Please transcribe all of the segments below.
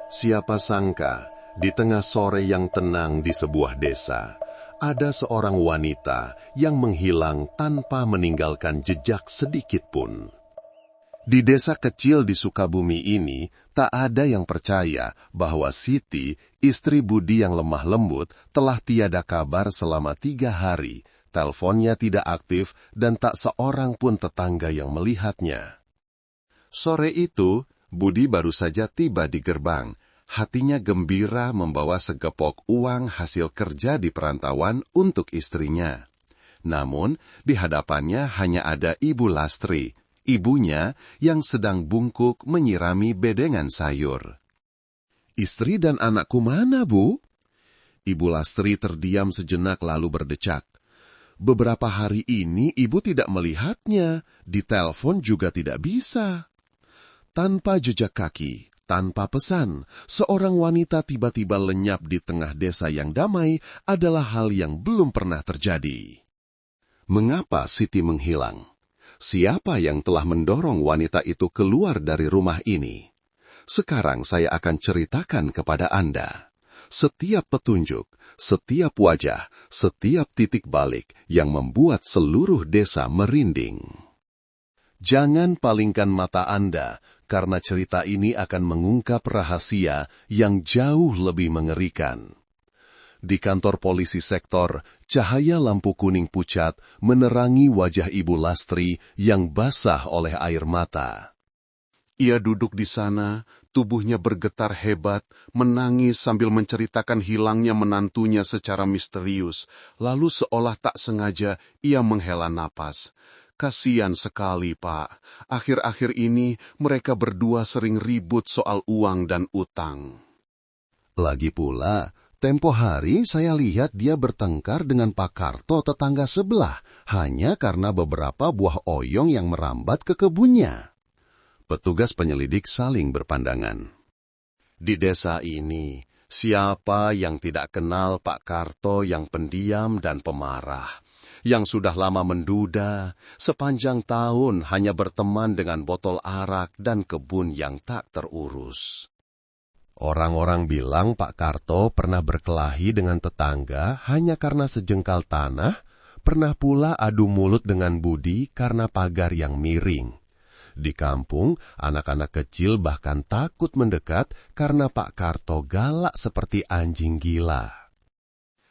Siapa sangka, di tengah sore yang tenang di sebuah desa, ada seorang wanita yang menghilang tanpa meninggalkan jejak sedikit pun. Di desa kecil di Sukabumi ini, tak ada yang percaya bahwa Siti, istri Budi yang lemah lembut, telah tiada kabar selama 3 hari. Teleponnya tidak aktif dan tak seorang pun tetangga yang melihatnya. Sore itu, Budi baru saja tiba di gerbang. Hatinya gembira membawa segepok uang hasil kerja di perantauan untuk istrinya. Namun, di hadapannya hanya ada Ibu Lastri, ibunya yang sedang bungkuk menyirami bedengan sayur. "Istri dan anakku mana, Bu?" Ibu Lastri terdiam sejenak lalu berdecak. "Beberapa hari ini ibu tidak melihatnya, di telepon juga tidak bisa." Tanpa jejak kaki, tanpa pesan, seorang wanita tiba-tiba lenyap di tengah desa yang damai adalah hal yang belum pernah terjadi. Mengapa Siti menghilang? Siapa yang telah mendorong wanita itu keluar dari rumah ini? Sekarang saya akan ceritakan kepada Anda. Setiap petunjuk, setiap wajah, setiap titik balik yang membuat seluruh desa merinding. Jangan palingkan mata Anda, karena cerita ini akan mengungkap rahasia yang jauh lebih mengerikan. Di kantor polisi sektor, cahaya lampu kuning pucat menerangi wajah Ibu Lastri yang basah oleh air mata. Ia duduk di sana, tubuhnya bergetar hebat, menangis sambil menceritakan hilangnya menantunya secara misterius, lalu seolah tak sengaja ia menghela napas. "Kasian sekali, Pak. Akhir-akhir ini mereka berdua sering ribut soal uang dan utang." Lagi pula, tempo hari saya lihat dia bertengkar dengan Pak Karto tetangga sebelah, hanya karena beberapa buah oyong yang merambat ke kebunnya. Petugas penyelidik saling berpandangan. Di desa ini, siapa yang tidak kenal Pak Karto yang pendiam dan pemarah? Yang sudah lama menduda, sepanjang tahun hanya berteman dengan botol arak dan kebun yang tak terurus. Orang-orang bilang Pak Karto pernah berkelahi dengan tetangga hanya karena sejengkal tanah, pernah pula adu mulut dengan Budi karena pagar yang miring. Di kampung, anak-anak kecil bahkan takut mendekat karena Pak Karto galak seperti anjing gila.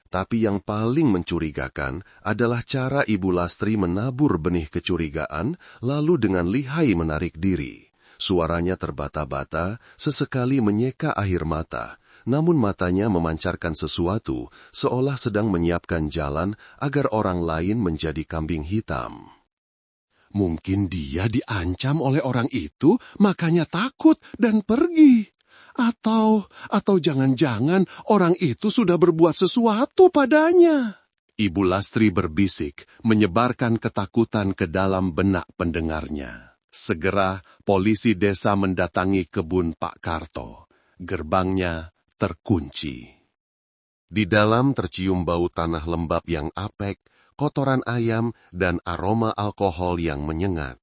Tapi yang paling mencurigakan adalah cara Ibu Lastri menabur benih kecurigaan, lalu dengan lihai menarik diri. Suaranya terbata-bata, sesekali menyeka air mata, namun matanya memancarkan sesuatu, seolah sedang menyiapkan jalan agar orang lain menjadi kambing hitam. Mungkin dia diancam oleh orang itu, makanya takut dan pergi. Atau jangan-jangan orang itu sudah berbuat sesuatu padanya. Ibu Lastri berbisik, menyebarkan ketakutan ke dalam benak pendengarnya. Segera polisi desa mendatangi kebun Pak Karto. Gerbangnya terkunci. Di dalam tercium bau tanah lembab yang apek, kotoran ayam, dan aroma alkohol yang menyengat.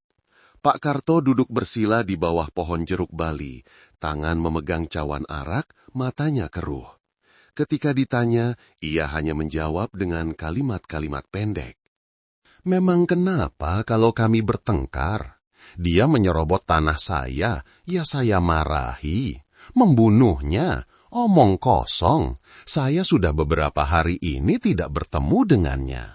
Pak Karto duduk bersila di bawah pohon jeruk bali, tangan memegang cawan arak, matanya keruh. Ketika ditanya, ia hanya menjawab dengan kalimat-kalimat pendek. "Memang kenapa kalau kami bertengkar? Dia menyerobot tanah saya, ya saya marahi. Membunuhnya, omong kosong. Saya sudah beberapa hari ini tidak bertemu dengannya."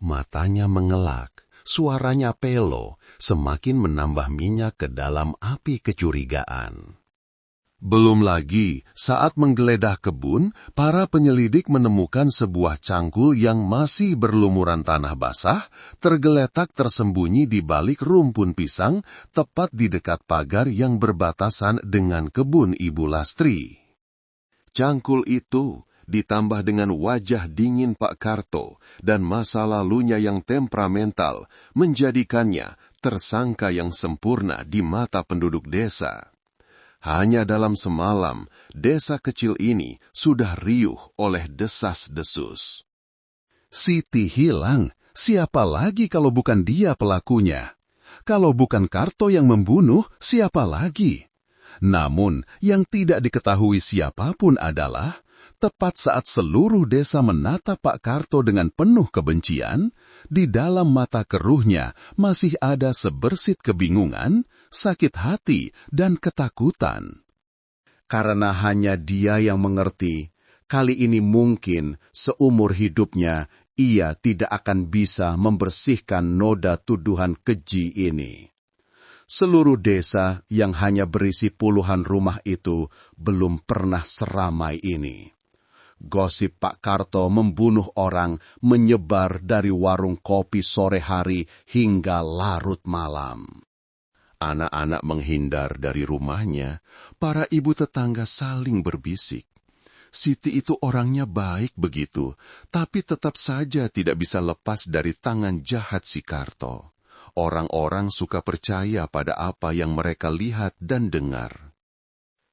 Matanya mengelak. Suaranya pelo, semakin menambah minyak ke dalam api kecurigaan. Belum lagi, saat menggeledah kebun, para penyelidik menemukan sebuah cangkul yang masih berlumuran tanah basah, tergeletak tersembunyi di balik rumpun pisang, tepat di dekat pagar yang berbatasan dengan kebun Ibu Lastri. Cangkul itu ditambah dengan wajah dingin Pak Karto dan masa lalunya yang temperamental, menjadikannya tersangka yang sempurna di mata penduduk desa. Hanya dalam semalam, desa kecil ini sudah riuh oleh desas-desus. Siti hilang, siapa lagi kalau bukan dia pelakunya? Kalau bukan Karto yang membunuh, siapa lagi? Namun, yang tidak diketahui siapapun adalah, tepat saat seluruh desa menatap Pak Karto dengan penuh kebencian, di dalam mata keruhnya masih ada sebersit kebingungan, sakit hati, dan ketakutan. Karena hanya dia yang mengerti, kali ini mungkin seumur hidupnya ia tidak akan bisa membersihkan noda tuduhan keji ini. Seluruh desa yang hanya berisi puluhan rumah itu belum pernah seramai ini. Gosip Pak Karto membunuh orang menyebar dari warung kopi sore hari hingga larut malam. Anak-anak menghindar dari rumahnya, para ibu tetangga saling berbisik. Siti itu orangnya baik begitu, tapi tetap saja tidak bisa lepas dari tangan jahat si Karto. Orang-orang suka percaya pada apa yang mereka lihat dan dengar.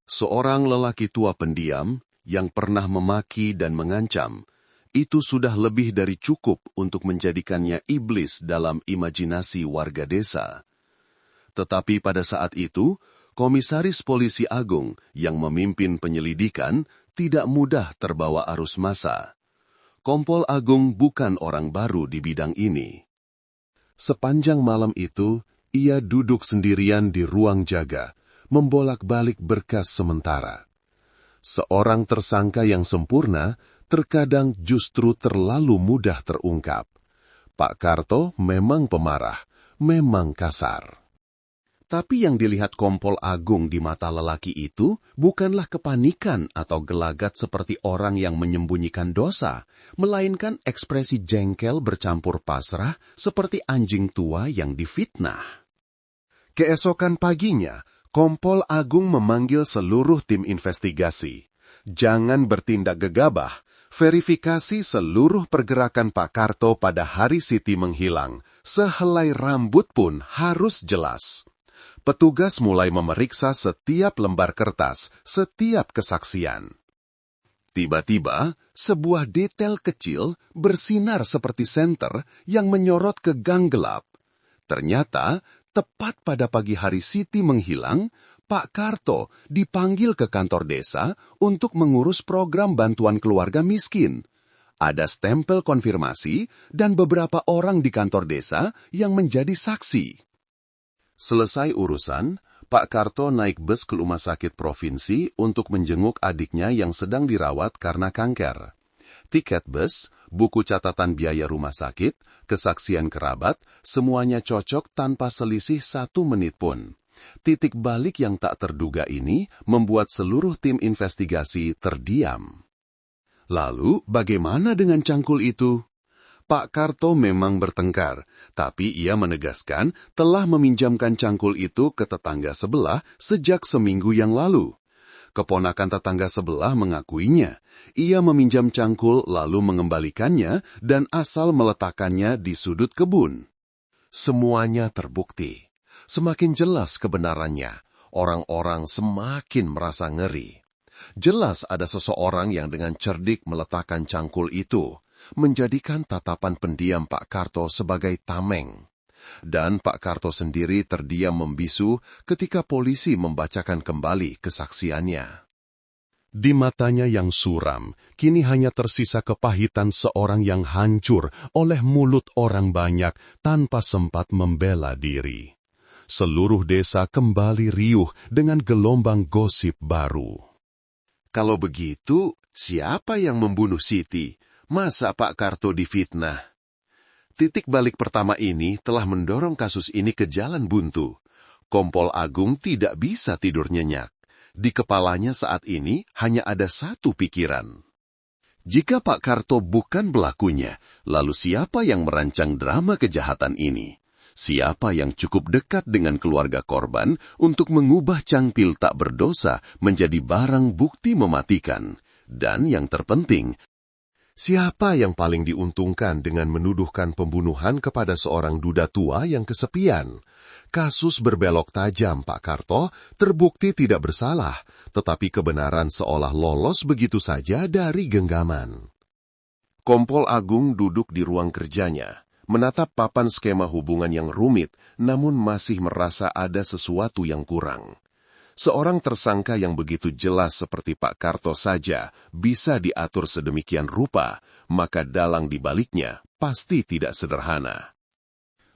Seorang lelaki tua pendiam yang pernah memaki dan mengancam, itu sudah lebih dari cukup untuk menjadikannya iblis dalam imajinasi warga desa. Tetapi pada saat itu, Komisaris Polisi Agung yang memimpin penyelidikan tidak mudah terbawa arus massa. Kompol Agung bukan orang baru di bidang ini. Sepanjang malam itu, ia duduk sendirian di ruang jaga, membolak-balik berkas sementara. Seorang tersangka yang sempurna terkadang justru terlalu mudah terungkap. Pak Karto memang pemarah, memang kasar. Tapi yang dilihat Kompol Agung di mata lelaki itu bukanlah kepanikan atau gelagat seperti orang yang menyembunyikan dosa, melainkan ekspresi jengkel bercampur pasrah seperti anjing tua yang difitnah. Keesokan paginya, Kompol Agung memanggil seluruh tim investigasi. Jangan bertindak gegabah, verifikasi seluruh pergerakan Pak Karto pada hari Siti menghilang. Sehelai rambut pun harus jelas. Petugas mulai memeriksa setiap lembar kertas, setiap kesaksian. Tiba-tiba, sebuah detail kecil bersinar seperti senter yang menyorot ke gang gelap. Ternyata, tepat pada pagi hari Siti menghilang, Pak Karto dipanggil ke kantor desa untuk mengurus program bantuan keluarga miskin. Ada stempel konfirmasi dan beberapa orang di kantor desa yang menjadi saksi. Selesai urusan, Pak Karto naik bus ke rumah sakit provinsi untuk menjenguk adiknya yang sedang dirawat karena kanker. Tiket bus, buku catatan biaya rumah sakit, kesaksian kerabat, semuanya cocok tanpa selisih 1 menit pun. Titik balik yang tak terduga ini membuat seluruh tim investigasi terdiam. Lalu, bagaimana dengan cangkul itu? Pak Karto memang bertengkar, tapi ia menegaskan telah meminjamkan cangkul itu ke tetangga sebelah sejak seminggu yang lalu. Keponakan tetangga sebelah mengakuinya. Ia meminjam cangkul lalu mengembalikannya dan asal meletakkannya di sudut kebun. Semuanya terbukti. Semakin jelas kebenarannya, orang-orang semakin merasa ngeri. Jelas ada seseorang yang dengan cerdik meletakkan cangkul itu, menjadikan tatapan pendiam Pak Karto sebagai tameng. Dan Pak Karto sendiri terdiam membisu ketika polisi membacakan kembali kesaksiannya. Di matanya yang suram, kini hanya tersisa kepahitan seorang yang hancur oleh mulut orang banyak tanpa sempat membela diri. Seluruh desa kembali riuh dengan gelombang gosip baru. Kalau begitu, siapa yang membunuh Siti? Masa Pak Karto difitnah? Titik balik pertama ini telah mendorong kasus ini ke jalan buntu. Kompol Agung tidak bisa tidur nyenyak. Di kepalanya saat ini hanya ada satu pikiran. Jika Pak Karto bukan pelakunya, lalu siapa yang merancang drama kejahatan ini? Siapa yang cukup dekat dengan keluarga korban untuk mengubah cangkil tak berdosa menjadi barang bukti mematikan? Dan yang terpenting, siapa yang paling diuntungkan dengan menuduhkan pembunuhan kepada seorang duda tua yang kesepian? Kasus berbelok tajam Pak Karto terbukti tidak bersalah, tetapi kebenaran seolah lolos begitu saja dari genggaman. Kompol Agung duduk di ruang kerjanya, menatap papan skema hubungan yang rumit, namun masih merasa ada sesuatu yang kurang. Seorang tersangka yang begitu jelas seperti Pak Karto saja bisa diatur sedemikian rupa, maka dalang di baliknya pasti tidak sederhana.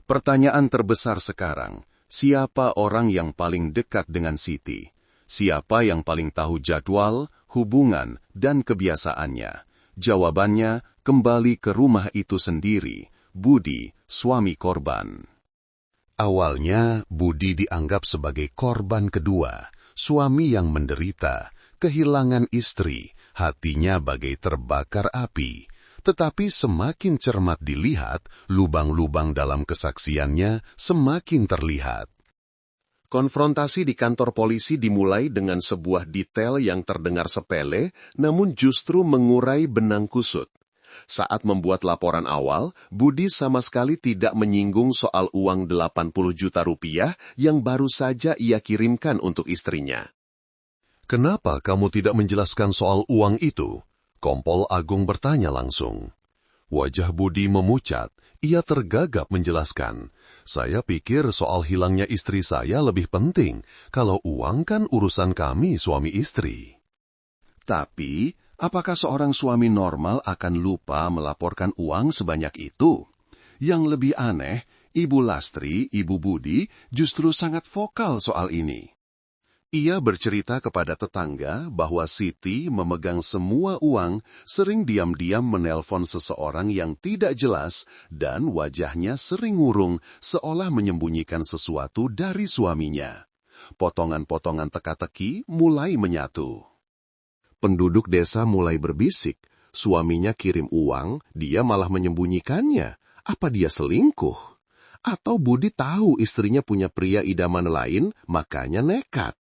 Pertanyaan terbesar sekarang, siapa orang yang paling dekat dengan Siti? Siapa yang paling tahu jadwal, hubungan, dan kebiasaannya? Jawabannya, kembali ke rumah itu sendiri, Budi, suami korban. Awalnya, Budi dianggap sebagai korban kedua, suami yang menderita, kehilangan istri, hatinya bagai terbakar api. Tetapi semakin cermat dilihat, lubang-lubang dalam kesaksiannya semakin terlihat. Konfrontasi di kantor polisi dimulai dengan sebuah detail yang terdengar sepele, namun justru mengurai benang kusut. Saat membuat laporan awal, Budi sama sekali tidak menyinggung soal uang 80 juta rupiah yang baru saja ia kirimkan untuk istrinya. "Kenapa kamu tidak menjelaskan soal uang itu?" Kompol Agung bertanya langsung. Wajah Budi memucat, ia tergagap menjelaskan. "Saya pikir soal hilangnya istri saya lebih penting, kalau uang kan urusan kami suami istri." Tapi, apakah seorang suami normal akan lupa melaporkan uang sebanyak itu? Yang lebih aneh, Ibu Lastri, Ibu Budi, justru sangat vokal soal ini. Ia bercerita kepada tetangga bahwa Siti memegang semua uang, sering diam-diam menelpon seseorang yang tidak jelas, dan wajahnya sering ngurung seolah menyembunyikan sesuatu dari suaminya. Potongan-potongan teka-teki mulai menyatu. Penduduk desa mulai berbisik, suaminya kirim uang, dia malah menyembunyikannya. Apa dia selingkuh? Atau Budi tahu istrinya punya pria idaman lain, makanya nekat?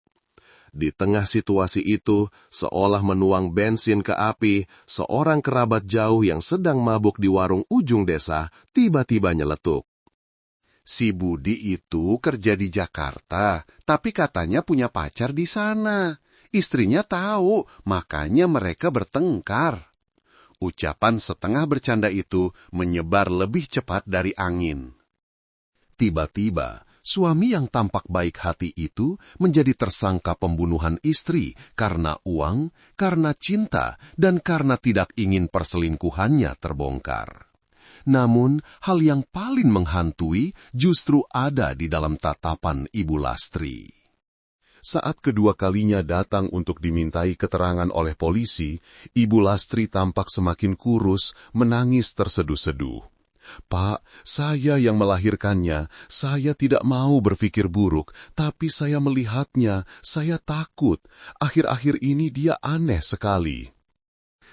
Di tengah situasi itu, seolah menuang bensin ke api, seorang kerabat jauh yang sedang mabuk di warung ujung desa tiba-tiba nyeletuk. Si Budi itu kerja di Jakarta, tapi katanya punya pacar di sana. Istrinya tahu, makanya mereka bertengkar. Ucapan setengah bercanda itu menyebar lebih cepat dari angin. Tiba-tiba, suami yang tampak baik hati itu menjadi tersangka pembunuhan istri karena uang, karena cinta, dan karena tidak ingin perselingkuhannya terbongkar. Namun, hal yang paling menghantui justru ada di dalam tatapan Ibu Lastri. Saat kedua kalinya datang untuk dimintai keterangan oleh polisi, Ibu Lastri tampak semakin kurus, menangis terseduh-seduh. "Pak, saya yang melahirkannya, saya tidak mau berpikir buruk, tapi saya melihatnya, saya takut. Akhir-akhir ini dia aneh sekali."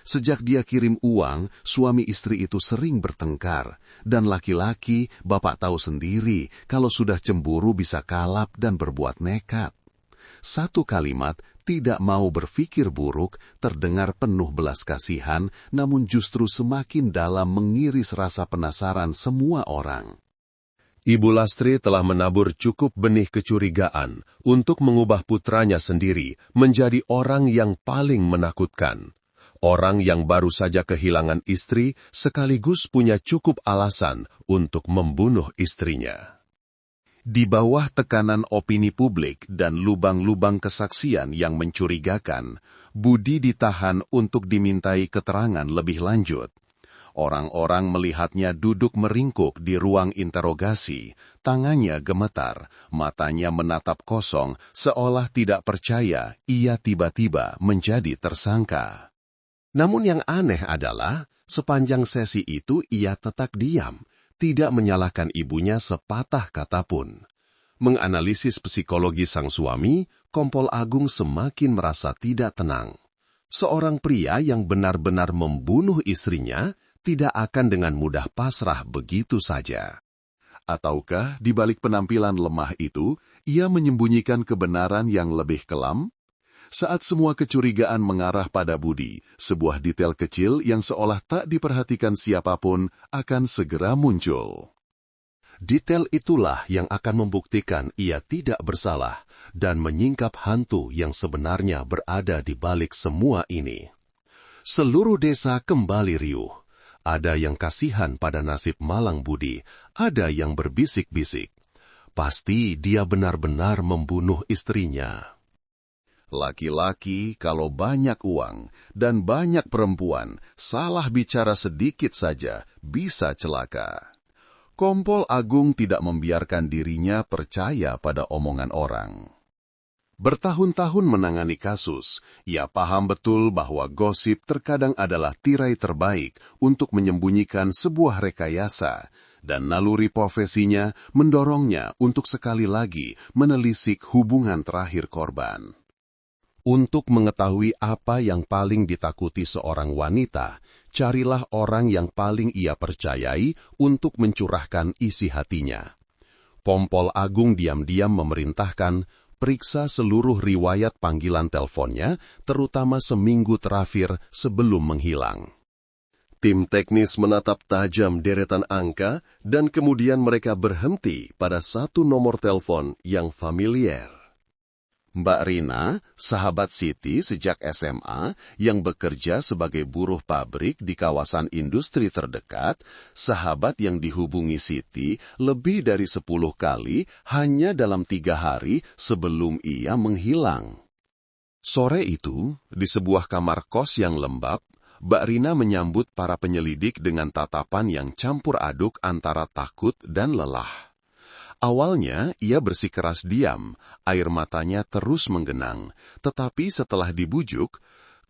Sejak dia kirim uang, suami istri itu sering bertengkar. Dan laki-laki, bapak tahu sendiri, kalau sudah cemburu bisa kalap dan berbuat nekat. Satu kalimat, tidak mau berpikir buruk, terdengar penuh belas kasihan, namun justru semakin dalam mengiris rasa penasaran semua orang. Ibu Lastri telah menabur cukup benih kecurigaan untuk mengubah putranya sendiri menjadi orang yang paling menakutkan. Orang yang baru saja kehilangan istri sekaligus punya cukup alasan untuk membunuh istrinya. Di bawah tekanan opini publik dan lubang-lubang kesaksian yang mencurigakan, Budi ditahan untuk dimintai keterangan lebih lanjut. Orang-orang melihatnya duduk meringkuk di ruang interogasi, tangannya gemetar, matanya menatap kosong, seolah tidak percaya ia tiba-tiba menjadi tersangka. Namun yang aneh adalah, sepanjang sesi itu ia tetap diam, tidak menyalahkan ibunya sepatah kata pun. Menganalisis psikologi sang suami, Kompol Agung semakin merasa tidak tenang. Seorang pria yang benar-benar membunuh istrinya tidak akan dengan mudah pasrah begitu saja. Ataukah di balik penampilan lemah itu, ia menyembunyikan kebenaran yang lebih kelam? Saat semua kecurigaan mengarah pada Budi, sebuah detail kecil yang seolah tak diperhatikan siapapun akan segera muncul. Detail itulah yang akan membuktikan ia tidak bersalah dan menyingkap hantu yang sebenarnya berada di balik semua ini. Seluruh desa kembali riuh. Ada yang kasihan pada nasib malang Budi, ada yang berbisik-bisik. Pasti dia benar-benar membunuh istrinya. Laki-laki kalau banyak uang dan banyak perempuan, salah bicara sedikit saja bisa celaka. Kompol Agung tidak membiarkan dirinya percaya pada omongan orang. Bertahun-tahun menangani kasus, ia paham betul bahwa gosip terkadang adalah tirai terbaik untuk menyembunyikan sebuah rekayasa, dan naluri profesinya mendorongnya untuk sekali lagi menelisik hubungan terakhir korban. Untuk mengetahui apa yang paling ditakuti seorang wanita, carilah orang yang paling ia percayai untuk mencurahkan isi hatinya. Kompol Agung diam-diam memerintahkan periksa seluruh riwayat panggilan teleponnya, terutama seminggu terakhir sebelum menghilang. Tim teknis menatap tajam deretan angka dan kemudian mereka berhenti pada satu nomor telepon yang familiar. Mbak Rina, sahabat Siti sejak SMA yang bekerja sebagai buruh pabrik di kawasan industri terdekat, sahabat yang dihubungi Siti lebih dari 10 kali hanya dalam 3 hari sebelum ia menghilang. Sore itu, di sebuah kamar kos yang lembab, Mbak Rina menyambut para penyelidik dengan tatapan yang campur aduk antara takut dan lelah. Awalnya, ia bersikeras diam, air matanya terus menggenang. Tetapi setelah dibujuk,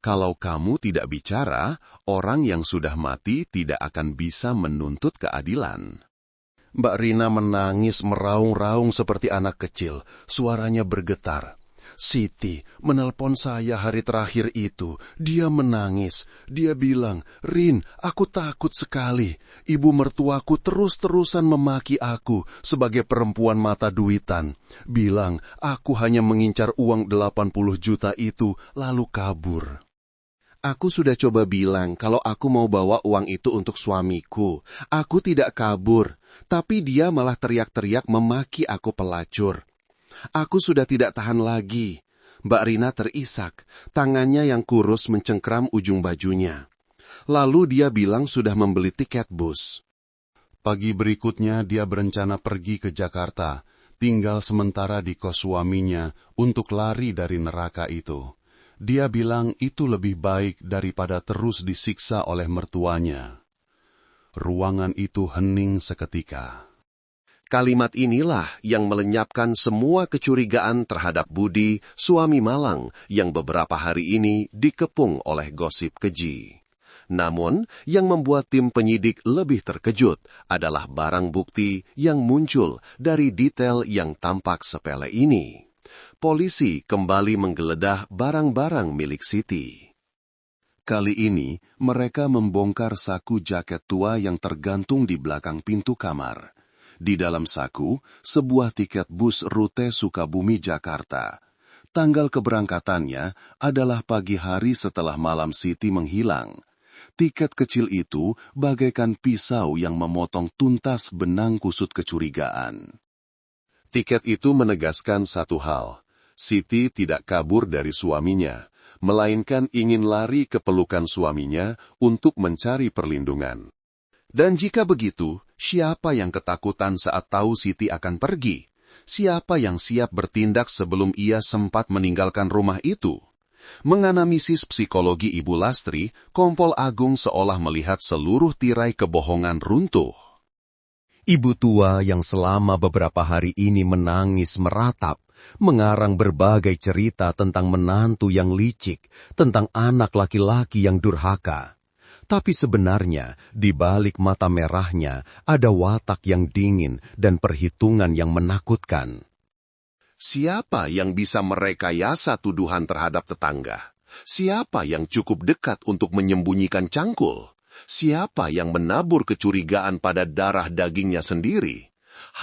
kalau kamu tidak bicara, orang yang sudah mati tidak akan bisa menuntut keadilan. Mbak Rina menangis meraung-raung seperti anak kecil, suaranya bergetar. Siti menelpon saya hari terakhir itu. Dia menangis. Dia bilang, "Rin, aku takut sekali. Ibu mertuaku terus-terusan memaki aku sebagai perempuan mata duitan. Bilang, aku hanya mengincar uang 80 juta itu, lalu kabur." Aku sudah coba bilang kalau aku mau bawa uang itu untuk suamiku. Aku tidak kabur, tapi dia malah teriak-teriak memaki aku pelacur. Aku sudah tidak tahan lagi. Mbak Rina terisak, tangannya yang kurus mencengkram ujung bajunya. Lalu dia bilang sudah membeli tiket bus. Pagi berikutnya dia berencana pergi ke Jakarta, tinggal sementara di kos suaminya untuk lari dari neraka itu. Dia bilang itu lebih baik daripada terus disiksa oleh mertuanya. Ruangan itu hening seketika. Kalimat inilah yang melenyapkan semua kecurigaan terhadap Budi, suami malang yang beberapa hari ini dikepung oleh gosip keji. Namun, yang membuat tim penyidik lebih terkejut adalah barang bukti yang muncul dari detail yang tampak sepele ini. Polisi kembali menggeledah barang-barang milik Siti. Kali ini, mereka membongkar saku jaket tua yang tergantung di belakang pintu kamar. Di dalam saku, sebuah tiket bus rute Sukabumi Jakarta. Tanggal keberangkatannya adalah pagi hari setelah malam Siti menghilang. Tiket kecil itu bagaikan pisau yang memotong tuntas benang kusut kecurigaan. Tiket itu menegaskan satu hal. Siti tidak kabur dari suaminya, melainkan ingin lari ke pelukan suaminya untuk mencari perlindungan. Dan jika begitu, siapa yang ketakutan saat tahu Siti akan pergi? Siapa yang siap bertindak sebelum ia sempat meninggalkan rumah itu? Menganalisis psikologi Ibu Lastri, Kompol Agung seolah melihat seluruh tirai kebohongan runtuh. Ibu tua yang selama beberapa hari ini menangis meratap, mengarang berbagai cerita tentang menantu yang licik, tentang anak laki-laki yang durhaka. Tapi sebenarnya, di balik mata merahnya, ada watak yang dingin dan perhitungan yang menakutkan. Siapa yang bisa merekayasa tuduhan terhadap tetangga? Siapa yang cukup dekat untuk menyembunyikan cangkul? Siapa yang menabur kecurigaan pada darah dagingnya sendiri?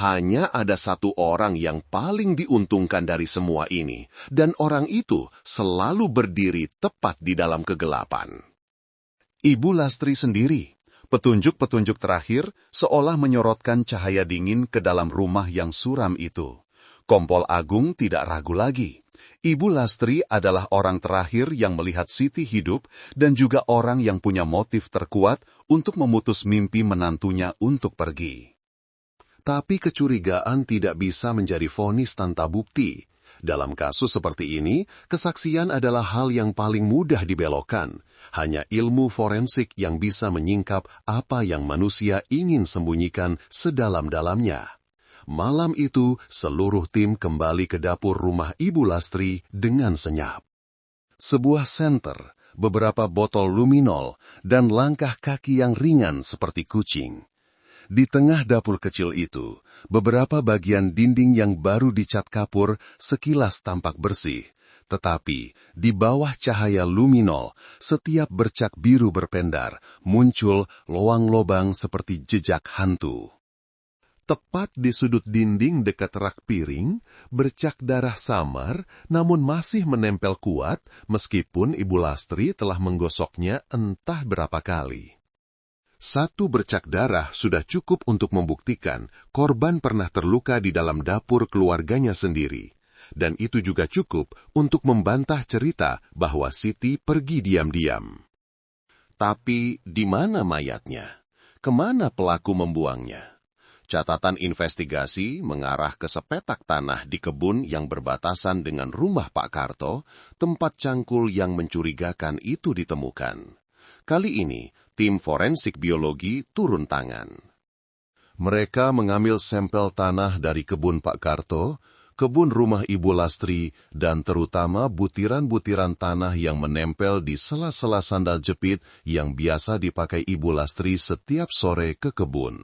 Hanya ada satu orang yang paling diuntungkan dari semua ini, dan orang itu selalu berdiri tepat di dalam kegelapan. Ibu Lastri sendiri. Petunjuk-petunjuk terakhir seolah menyorotkan cahaya dingin ke dalam rumah yang suram itu. Kompol Agung tidak ragu lagi. Ibu Lastri adalah orang terakhir yang melihat Siti hidup dan juga orang yang punya motif terkuat untuk memutus mimpi menantunya untuk pergi. Tapi kecurigaan tidak bisa menjadi vonis tanpa bukti. Dalam kasus seperti ini, kesaksian adalah hal yang paling mudah dibelokkan. Hanya ilmu forensik yang bisa menyingkap apa yang manusia ingin sembunyikan sedalam-dalamnya. Malam itu, seluruh tim kembali ke dapur rumah Ibu Lastri dengan senyap. Sebuah senter, beberapa botol luminol, dan langkah kaki yang ringan seperti kucing. Di tengah dapur kecil itu, beberapa bagian dinding yang baru dicat kapur sekilas tampak bersih, tetapi di bawah cahaya luminol, setiap bercak biru berpendar, muncul lobang-lobang seperti jejak hantu. Tepat di sudut dinding dekat rak piring, bercak darah samar namun masih menempel kuat meskipun Ibu Lastri telah menggosoknya entah berapa kali. Satu bercak darah sudah cukup untuk membuktikan korban pernah terluka di dalam dapur keluarganya sendiri. Dan itu juga cukup untuk membantah cerita bahwa Siti pergi diam-diam. Tapi di mana mayatnya? Kemana pelaku membuangnya? Catatan investigasi mengarah ke sepetak tanah di kebun yang berbatasan dengan rumah Pak Karto, tempat cangkul yang mencurigakan itu ditemukan. Kali ini, tim forensik biologi turun tangan. Mereka mengambil sampel tanah dari kebun Pak Karto, kebun rumah Ibu Lastri, dan terutama butiran-butiran tanah yang menempel di sela-sela sandal jepit yang biasa dipakai Ibu Lastri setiap sore ke kebun.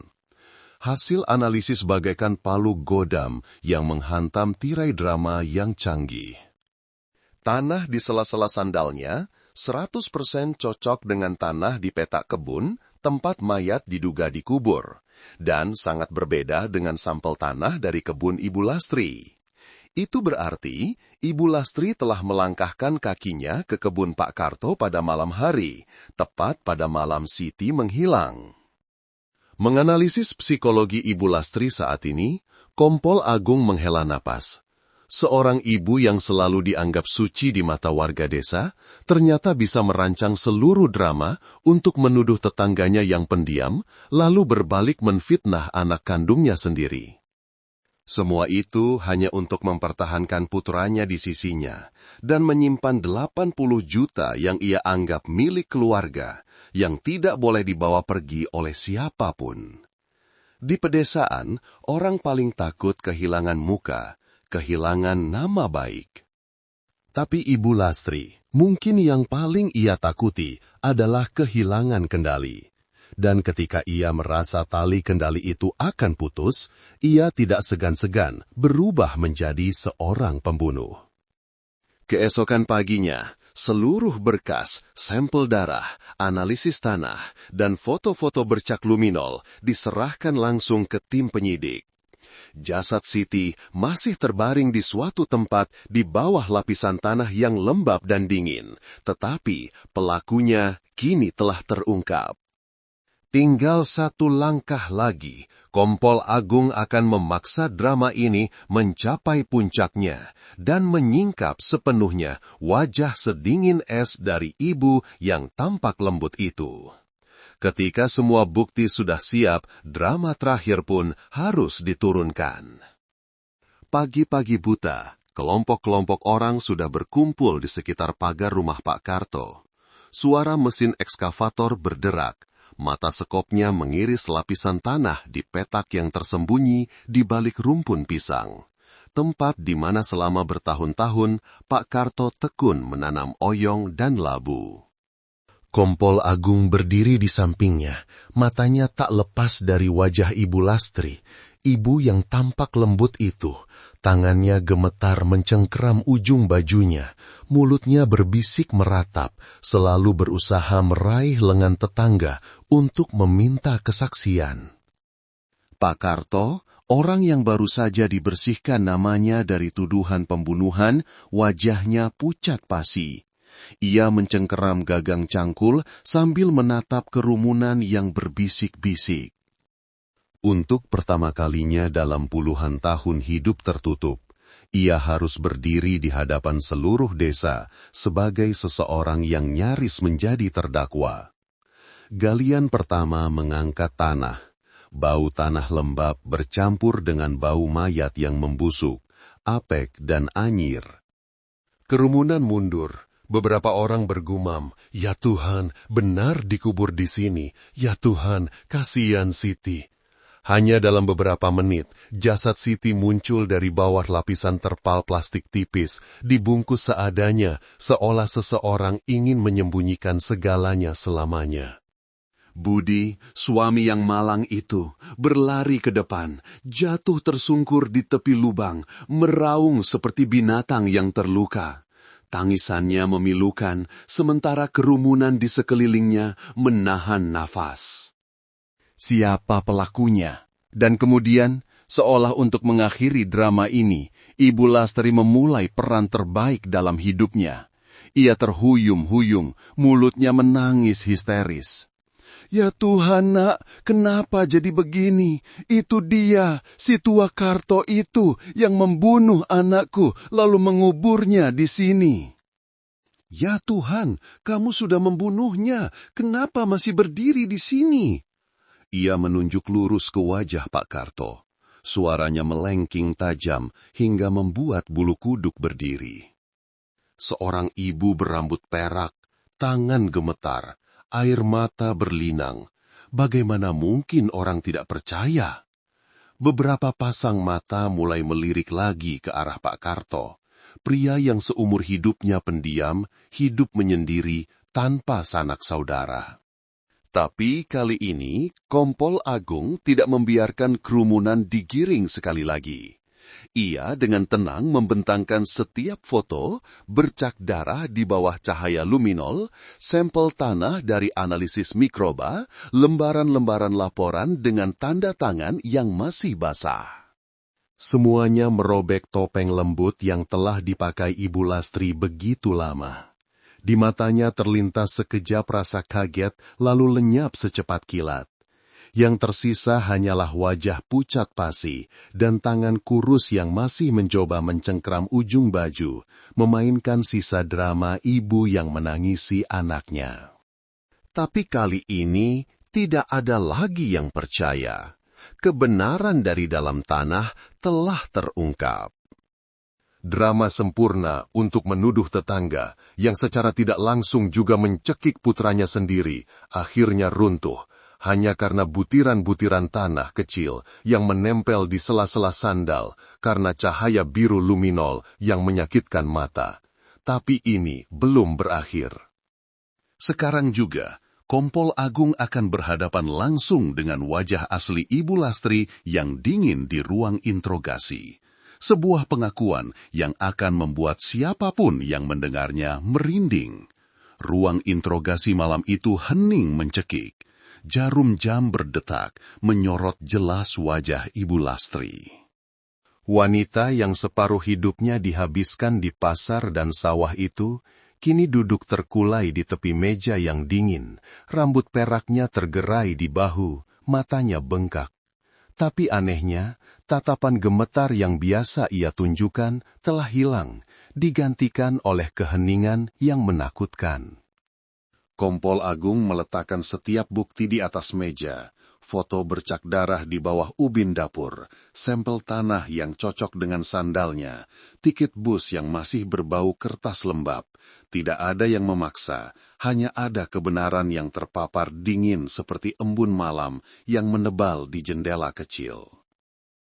Hasil analisis bagaikan palu godam yang menghantam tirai drama yang canggih. Tanah di sela-sela sandalnya 100% cocok dengan tanah di petak kebun tempat mayat diduga dikubur, dan sangat berbeda dengan sampel tanah dari kebun Ibu Lastri. Itu berarti Ibu Lastri telah melangkahkan kakinya ke kebun Pak Karto pada malam hari, tepat pada malam Siti menghilang. Menganalisis psikologi Ibu Lastri saat ini, Kompol Agung menghela napas. Seorang ibu yang selalu dianggap suci di mata warga desa, ternyata bisa merancang seluruh drama untuk menuduh tetangganya yang pendiam, lalu berbalik menfitnah anak kandungnya sendiri. Semua itu hanya untuk mempertahankan putranya di sisinya dan menyimpan 80 juta yang ia anggap milik keluarga yang tidak boleh dibawa pergi oleh siapapun. Di pedesaan, orang paling takut kehilangan muka, kehilangan nama baik. Tapi Ibu Lastri, mungkin yang paling ia takuti adalah kehilangan kendali. Dan ketika ia merasa tali kendali itu akan putus, ia tidak segan-segan berubah menjadi seorang pembunuh. Keesokan paginya, seluruh berkas, sampel darah, analisis tanah, dan foto-foto bercak luminol diserahkan langsung ke tim penyidik. Jasad Siti masih terbaring di suatu tempat di bawah lapisan tanah yang lembab dan dingin, tetapi pelakunya kini telah terungkap. Tinggal satu langkah lagi, Kompol Agung akan memaksa drama ini mencapai puncaknya dan menyingkap sepenuhnya wajah sedingin es dari ibu yang tampak lembut itu. Ketika semua bukti sudah siap, drama terakhir pun harus diturunkan. Pagi-pagi buta, kelompok-kelompok orang sudah berkumpul di sekitar pagar rumah Pak Karto. Suara mesin ekskavator berderak. Mata sekopnya mengiris lapisan tanah di petak yang tersembunyi di balik rumpun pisang. Tempat di mana selama bertahun-tahun Pak Karto tekun menanam oyong dan labu. Kompol Agung berdiri di sampingnya, matanya tak lepas dari wajah Ibu Lastri, ibu yang tampak lembut itu. Tangannya gemetar mencengkeram ujung bajunya, mulutnya berbisik meratap, selalu berusaha meraih lengan tetangga untuk meminta kesaksian. Pak Karto, orang yang baru saja dibersihkan namanya dari tuduhan pembunuhan, wajahnya pucat pasi. Ia mencengkeram gagang cangkul sambil menatap kerumunan yang berbisik-bisik. Untuk pertama kalinya dalam puluhan tahun hidup tertutup, ia harus berdiri di hadapan seluruh desa sebagai seseorang yang nyaris menjadi terdakwa. Galian pertama mengangkat tanah. Bau tanah lembab bercampur dengan bau mayat yang membusuk. Apek dan Anyir. Kerumunan mundur. Beberapa orang bergumam, "Ya Tuhan, benar dikubur di sini. Ya Tuhan, kasihan Siti." Hanya dalam beberapa menit, jasad Siti muncul dari bawah lapisan terpal plastik tipis, dibungkus seadanya, seolah seseorang ingin menyembunyikan segalanya selamanya. Budi, suami yang malang itu, berlari ke depan, jatuh tersungkur di tepi lubang, meraung seperti binatang yang terluka. Tangisannya memilukan, sementara kerumunan di sekelilingnya menahan nafas. Siapa pelakunya? Dan kemudian, seolah untuk mengakhiri drama ini, Ibu Lastri memulai peran terbaik dalam hidupnya. Ia terhuyung-huyung, mulutnya menangis histeris. "Ya Tuhan, Nak, kenapa jadi begini? Itu dia, si tua Karto itu yang membunuh anakku lalu menguburnya di sini." "Ya Tuhan, kamu sudah membunuhnya. Kenapa masih berdiri di sini?" Ia menunjuk lurus ke wajah Pak Karto. Suaranya melengking tajam hingga membuat bulu kuduk berdiri. Seorang ibu berambut perak, tangan gemetar, air mata berlinang. Bagaimana mungkin orang tidak percaya? Beberapa pasang mata mulai melirik lagi ke arah Pak Karto. Pria yang seumur hidupnya pendiam, hidup menyendiri tanpa sanak saudara. Tapi kali ini, Kompol Agung tidak membiarkan kerumunan digiring sekali lagi. Ia dengan tenang membentangkan setiap foto, bercak darah di bawah cahaya luminol, sampel tanah dari analisis mikroba, lembaran-lembaran laporan dengan tanda tangan yang masih basah. Semuanya merobek topeng lembut yang telah dipakai Ibu Lastri begitu lama. Di matanya terlintas sekejap rasa kaget, lalu lenyap secepat kilat. Yang tersisa hanyalah wajah pucat pasi dan tangan kurus yang masih mencoba mencengkram ujung baju, memainkan sisa drama ibu yang menangisi anaknya. Tapi kali ini tidak ada lagi yang percaya. Kebenaran dari dalam tanah telah terungkap. Drama sempurna untuk menuduh tetangga yang secara tidak langsung juga mencekik putranya sendiri, akhirnya runtuh hanya karena butiran-butiran tanah kecil yang menempel di sela-sela sandal karena cahaya biru luminol yang menyakitkan mata. Tapi ini belum berakhir. Sekarang juga, Kompol Agung akan berhadapan langsung dengan wajah asli Ibu Lastri yang dingin di ruang interogasi. Sebuah pengakuan yang akan membuat siapapun yang mendengarnya merinding. Ruang interogasi malam itu hening mencekik. Jarum jam berdetak, menyorot jelas wajah Ibu Lastri. Wanita yang separuh hidupnya dihabiskan di pasar dan sawah itu, kini duduk terkulai di tepi meja yang dingin, rambut peraknya tergerai di bahu, matanya bengkak. Tapi anehnya, tatapan gemetar yang biasa ia tunjukkan telah hilang, digantikan oleh keheningan yang menakutkan. Kompol Agung meletakkan setiap bukti di atas meja, foto bercak darah di bawah ubin dapur, sampel tanah yang cocok dengan sandalnya, tiket bus yang masih berbau kertas lembab. Tidak ada yang memaksa, hanya ada kebenaran yang terpapar dingin seperti embun malam yang menebal di jendela kecil.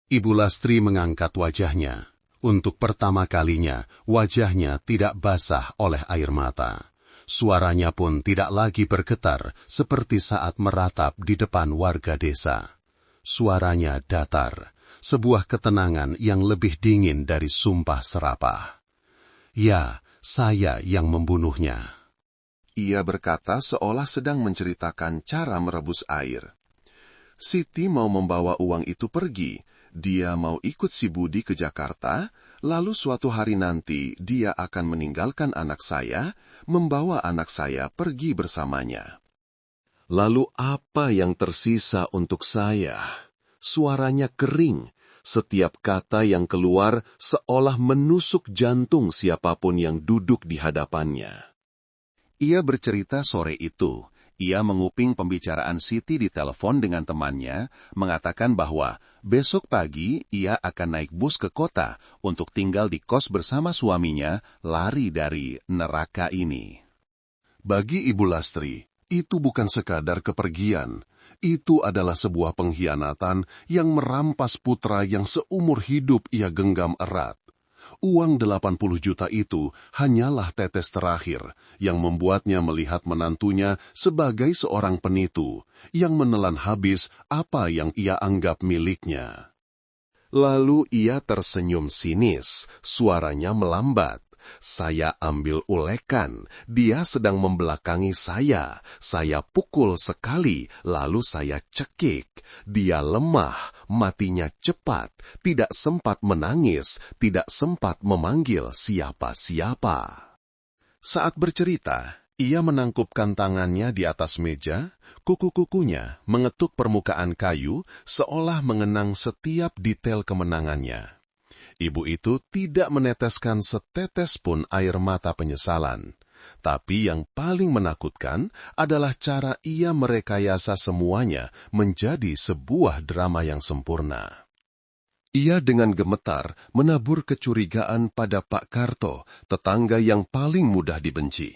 Ibu Lastri mengangkat wajahnya. Untuk pertama kalinya, wajahnya tidak basah oleh air mata. Suaranya pun tidak lagi bergetar seperti saat meratap di depan warga desa. Suaranya datar, sebuah ketenangan yang lebih dingin dari sumpah serapah. "Ya, saya yang membunuhnya." Ia berkata seolah sedang menceritakan cara merebus air. "Siti mau membawa uang itu pergi. Dia mau ikut si Budi ke Jakarta, lalu suatu hari nanti dia akan meninggalkan anak saya, membawa anak saya pergi bersamanya. Lalu apa yang tersisa untuk saya?" Suaranya kering, setiap kata yang keluar seolah menusuk jantung siapapun yang duduk di hadapannya. Ia bercerita sore itu, Ia menguping pembicaraan Siti di telepon dengan temannya, mengatakan bahwa besok pagi ia akan naik bus ke kota untuk tinggal di kos bersama suaminya, lari dari neraka ini. Bagi Ibu Lastri, itu bukan sekadar kepergian. Itu adalah sebuah pengkhianatan yang merampas putra yang seumur hidup ia genggam erat. Uang 80 juta itu hanyalah tetes terakhir yang membuatnya melihat menantunya sebagai seorang penitu yang menelan habis apa yang ia anggap miliknya. Lalu ia tersenyum sinis, suaranya melambat. Saya ambil ulekan, dia sedang membelakangi saya pukul sekali, lalu saya cekik. Dia lemah, matinya cepat, tidak sempat menangis, tidak sempat memanggil siapa-siapa. Saat bercerita, ia menangkupkan tangannya di atas meja, kuku-kukunya mengetuk permukaan kayu seolah mengenang setiap detail kemenangannya. Ibu itu tidak meneteskan setetes pun air mata penyesalan. Tapi yang paling menakutkan adalah cara ia merekayasa semuanya menjadi sebuah drama yang sempurna. Ia dengan gemetar menabur kecurigaan pada Pak Karto, tetangga yang paling mudah dibenci.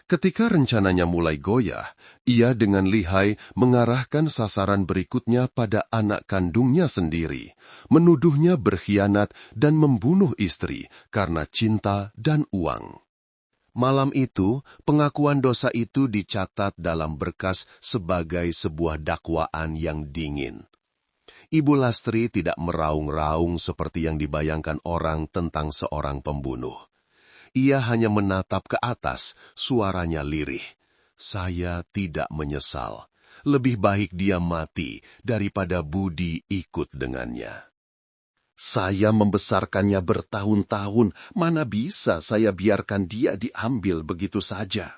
Ketika rencananya mulai goyah, ia dengan lihai mengarahkan sasaran berikutnya pada anak kandungnya sendiri, menuduhnya berkhianat dan membunuh istri karena cinta dan uang. Malam itu, pengakuan dosa itu dicatat dalam berkas sebagai sebuah dakwaan yang dingin. Ibu Lastri tidak meraung-raung seperti yang dibayangkan orang tentang seorang pembunuh. Ia hanya menatap ke atas, suaranya lirih. Saya tidak menyesal. Lebih baik dia mati daripada Budi ikut dengannya. Saya membesarkannya bertahun-tahun, mana bisa saya biarkan dia diambil begitu saja.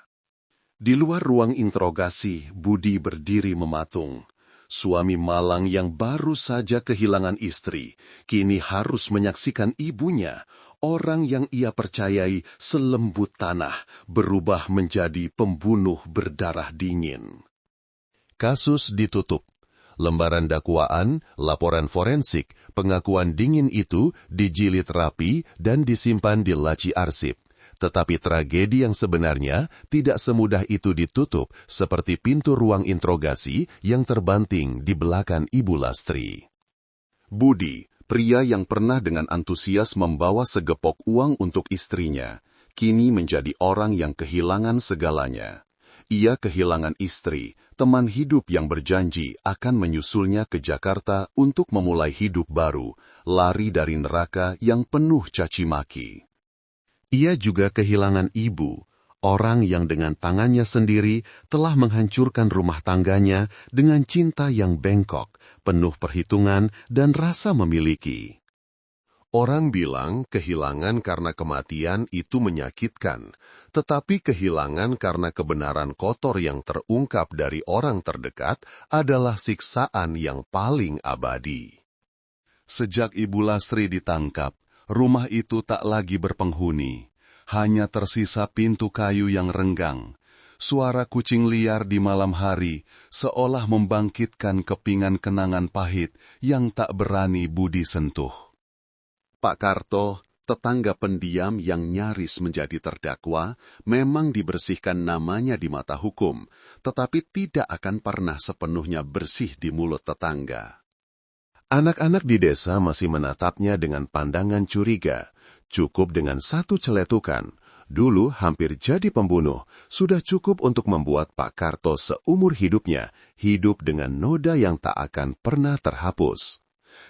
Di luar ruang interogasi, Budi berdiri mematung. Suami malang yang baru saja kehilangan istri, kini harus menyaksikan ibunya, orang yang ia percayai selembut tanah, berubah menjadi pembunuh berdarah dingin. Kasus ditutup. Lembaran dakwaan, laporan forensik, pengakuan dingin itu dijilid rapi dan disimpan di laci arsip. Tetapi tragedi yang sebenarnya tidak semudah itu ditutup seperti pintu ruang interogasi yang terbanting di belakang Ibu Lastri. Budi, pria yang pernah dengan antusias membawa segepok uang untuk istrinya, kini menjadi orang yang kehilangan segalanya. Ia kehilangan istri, teman hidup yang berjanji akan menyusulnya ke Jakarta untuk memulai hidup baru, lari dari neraka yang penuh caci maki. Ia juga kehilangan ibu, orang yang dengan tangannya sendiri telah menghancurkan rumah tangganya dengan cinta yang bengkok, penuh perhitungan dan rasa memiliki. Orang bilang kehilangan karena kematian itu menyakitkan, tetapi kehilangan karena kebenaran kotor yang terungkap dari orang terdekat adalah siksaan yang paling abadi. Sejak Ibu Lastri ditangkap, rumah itu tak lagi berpenghuni. Hanya tersisa pintu kayu yang renggang. Suara kucing liar di malam hari seolah membangkitkan kepingan kenangan pahit yang tak berani Budi sentuh. Pak Karto, tetangga pendiam yang nyaris menjadi terdakwa, memang dibersihkan namanya di mata hukum, tetapi tidak akan pernah sepenuhnya bersih di mulut tetangga. Anak-anak di desa masih menatapnya dengan pandangan curiga. Cukup dengan satu celetukan, dulu hampir jadi pembunuh, sudah cukup untuk membuat Pak Karto seumur hidupnya hidup dengan noda yang tak akan pernah terhapus.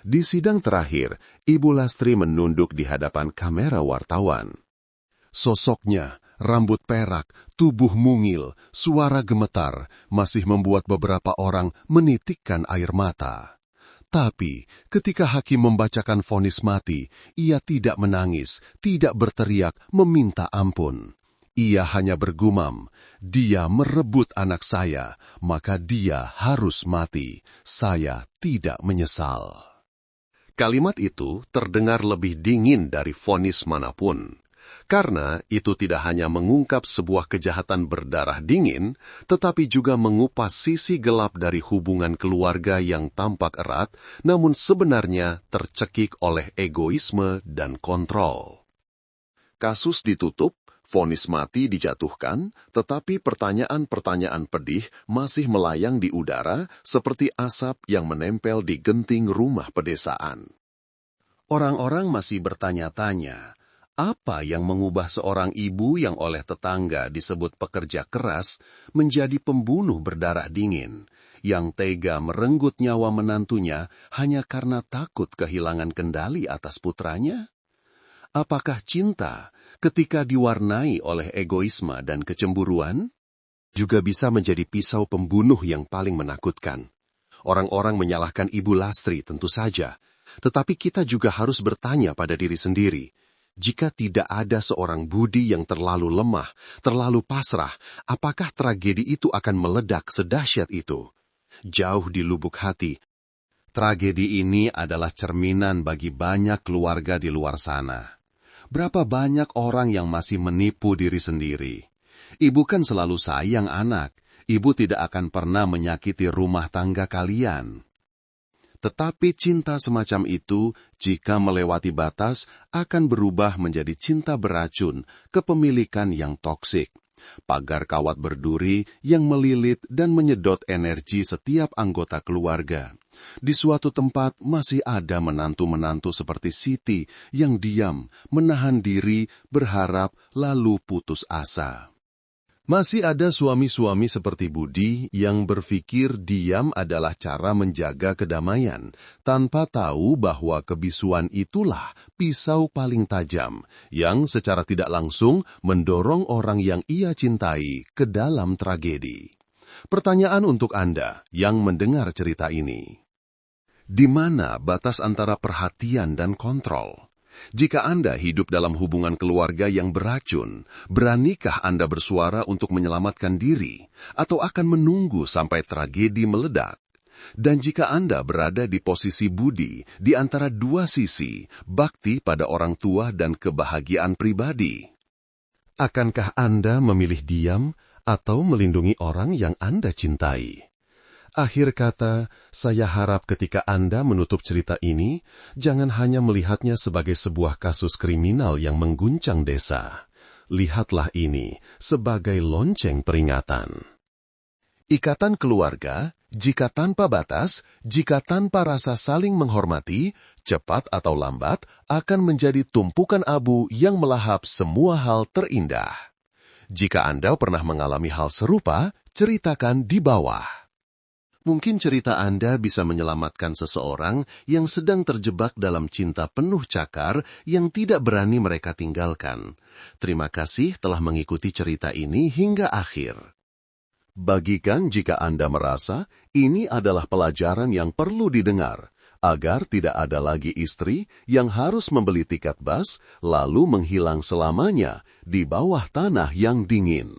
Di sidang terakhir, Ibu Lastri menunduk di hadapan kamera wartawan. Sosoknya, rambut perak, tubuh mungil, suara gemetar, masih membuat beberapa orang menitikkan air mata. Tapi, ketika hakim membacakan vonis mati, ia tidak menangis, tidak berteriak, meminta ampun. Ia hanya bergumam, "Dia merebut anak saya, maka dia harus mati. Saya tidak menyesal." Kalimat itu terdengar lebih dingin dari vonis manapun. Karena itu tidak hanya mengungkap sebuah kejahatan berdarah dingin, tetapi juga mengupas sisi gelap dari hubungan keluarga yang tampak erat, namun sebenarnya tercekik oleh egoisme dan kontrol. Kasus ditutup, vonis mati dijatuhkan, tetapi pertanyaan-pertanyaan pedih masih melayang di udara seperti asap yang menempel di genting rumah pedesaan. Orang-orang masih bertanya-tanya, apa yang mengubah seorang ibu yang oleh tetangga disebut pekerja keras menjadi pembunuh berdarah dingin, yang tega merenggut nyawa menantunya hanya karena takut kehilangan kendali atas putranya? Apakah cinta, ketika diwarnai oleh egoisme dan kecemburuan, juga bisa menjadi pisau pembunuh yang paling menakutkan? Orang-orang menyalahkan Ibu Lastri tentu saja, tetapi kita juga harus bertanya pada diri sendiri, jika tidak ada seorang budi yang terlalu lemah, terlalu pasrah, apakah tragedi itu akan meledak sedahsyat itu? Jauh di lubuk hati, tragedi ini adalah cerminan bagi banyak keluarga di luar sana. Berapa banyak orang yang masih menipu diri sendiri? Ibu kan selalu sayang anak. Ibu tidak akan pernah menyakiti rumah tangga kalian. Tetapi cinta semacam itu, jika melewati batas, akan berubah menjadi cinta beracun, kepemilikan yang toksik. Pagar kawat berduri yang melilit dan menyedot energi setiap anggota keluarga. Di suatu tempat masih ada menantu-menantu seperti Siti yang diam, menahan diri, berharap, lalu putus asa. Masih ada suami-suami seperti Budi yang berpikir diam adalah cara menjaga kedamaian, tanpa tahu bahwa kebisuan itulah pisau paling tajam, yang secara tidak langsung mendorong orang yang ia cintai ke dalam tragedi. Pertanyaan untuk Anda yang mendengar cerita ini. Di mana batas antara perhatian dan kontrol? Jika Anda hidup dalam hubungan keluarga yang beracun, beranikah Anda bersuara untuk menyelamatkan diri, atau akan menunggu sampai tragedi meledak? Dan jika Anda berada di posisi Budi, di antara dua sisi, bakti pada orang tua dan kebahagiaan pribadi, akankah Anda memilih diam atau melindungi orang yang Anda cintai? Akhir kata, saya harap ketika Anda menutup cerita ini, jangan hanya melihatnya sebagai sebuah kasus kriminal yang mengguncang desa. Lihatlah ini sebagai lonceng peringatan. Ikatan keluarga, jika tanpa batas, jika tanpa rasa saling menghormati, cepat atau lambat akan menjadi tumpukan abu yang melahap semua hal terindah. Jika Anda pernah mengalami hal serupa, ceritakan di bawah. Mungkin cerita Anda bisa menyelamatkan seseorang yang sedang terjebak dalam cinta penuh cakar yang tidak berani mereka tinggalkan. Terima kasih telah mengikuti cerita ini hingga akhir. Bagikan jika Anda merasa ini adalah pelajaran yang perlu didengar, agar tidak ada lagi istri yang harus membeli tiket bus lalu menghilang selamanya di bawah tanah yang dingin.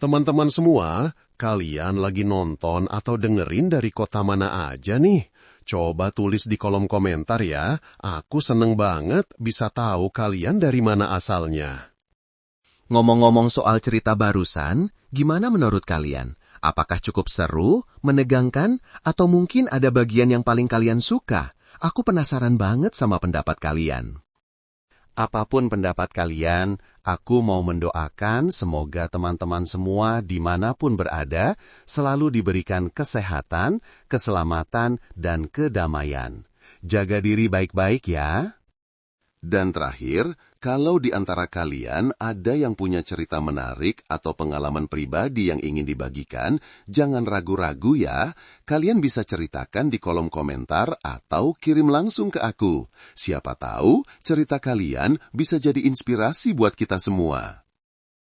Teman-teman semua, kalian lagi nonton atau dengerin dari kota mana aja nih? Coba tulis di kolom komentar ya. Aku seneng banget bisa tahu kalian dari mana asalnya. Ngomong-ngomong soal cerita barusan, gimana menurut kalian? Apakah cukup seru, menegangkan, atau mungkin ada bagian yang paling kalian suka? Aku penasaran banget sama pendapat kalian. Apapun pendapat kalian, aku mau mendoakan semoga teman-teman semua dimanapun berada selalu diberikan kesehatan, keselamatan, dan kedamaian. Jaga diri baik-baik ya. Dan terakhir, kalau di antara kalian ada yang punya cerita menarik atau pengalaman pribadi yang ingin dibagikan, jangan ragu-ragu ya. Kalian bisa ceritakan di kolom komentar atau kirim langsung ke aku. Siapa tahu cerita kalian bisa jadi inspirasi buat kita semua.